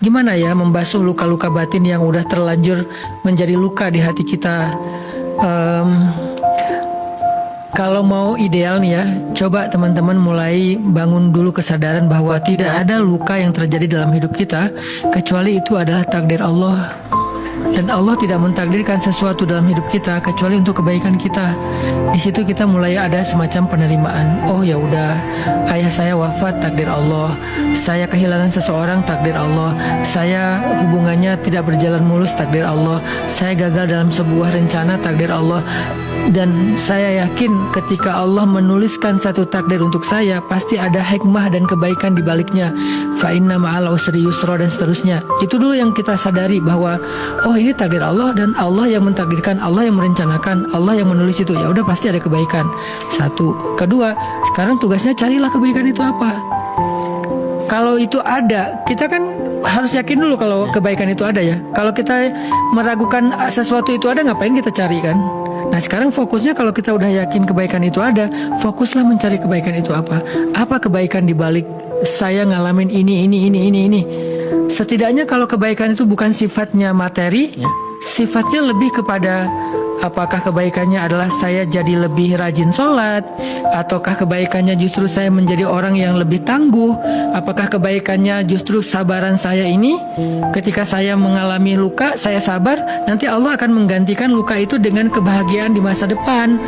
gimana ya membasuh luka-luka batin yang udah terlanjur menjadi luka di hati kita. Kalau mau ideal nih ya, coba teman-teman mulai bangun dulu kesadaran bahwa tidak ada luka yang terjadi dalam hidup kita kecuali itu adalah takdir Allah. Dan Allah tidak mentakdirkan sesuatu dalam hidup kita kecuali untuk kebaikan kita. Di situ kita mulai ada semacam penerimaan. Oh ya udah, ayah saya wafat, takdir Allah. Saya kehilangan seseorang, takdir Allah. Saya hubungannya tidak berjalan mulus, takdir Allah. Saya gagal dalam sebuah rencana, takdir Allah. Dan saya yakin ketika Allah menuliskan satu takdir untuk saya, pasti ada hikmah dan kebaikan di baliknya. Fa inna ma'al usri yusra dan seterusnya. Itu dulu yang kita sadari bahwa oh ini takdir Allah dan Allah yang mentakdirkan, Allah yang merencanakan, Allah yang menulis itu. Ya udah pasti ada kebaikan. Satu. Kedua, sekarang tugasnya carilah kebaikan itu apa. Kalau itu ada, kita kan harus yakin dulu kalau kebaikan itu ada ya. Kalau kita meragukan sesuatu itu ada, ngapain kita cari kan? Nah sekarang fokusnya kalau kita udah yakin kebaikan itu ada, fokuslah mencari kebaikan itu apa. Apa kebaikan di balik saya ngalamin ini. Setidaknya kalau kebaikan itu bukan sifatnya materi, sifatnya lebih kepada apakah kebaikannya adalah saya jadi lebih rajin sholat, ataukah kebaikannya justru saya menjadi orang yang lebih tangguh, apakah kebaikannya justru sabaran saya ini ketika saya mengalami luka, saya sabar, nanti Allah akan menggantikan luka itu dengan kebahagiaan di masa depan.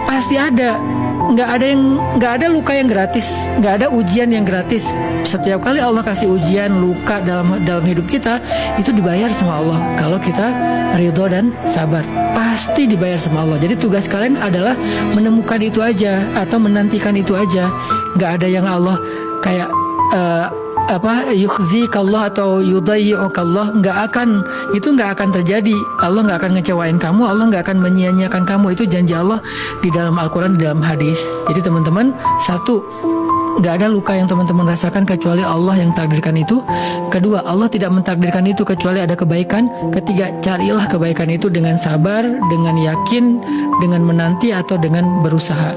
Pasti ada. Nggak ada luka yang gratis, nggak ada ujian yang gratis. Setiap kali Allah kasih ujian luka dalam hidup kita, itu dibayar sama Allah. Kalau kita ridho dan sabar, pasti dibayar sama Allah. Jadi tugas kalian adalah menemukan itu aja atau menantikan itu aja. Nggak ada yang Allah kayak yukhzikallah atau yudayyi'ukallah, nggak akan terjadi. Allah nggak akan ngecewain kamu, Allah nggak akan menyia-nyiakan kamu. Itu janji Allah di dalam Al-Quran, di dalam hadis. Jadi teman-teman, satu, nggak ada luka yang teman-teman rasakan kecuali Allah yang takdirkan itu. Kedua, Allah tidak mentakdirkan itu kecuali ada kebaikan. Ketiga, carilah kebaikan itu dengan sabar, dengan yakin, dengan menanti atau dengan berusaha.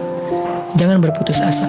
Jangan berputus asa.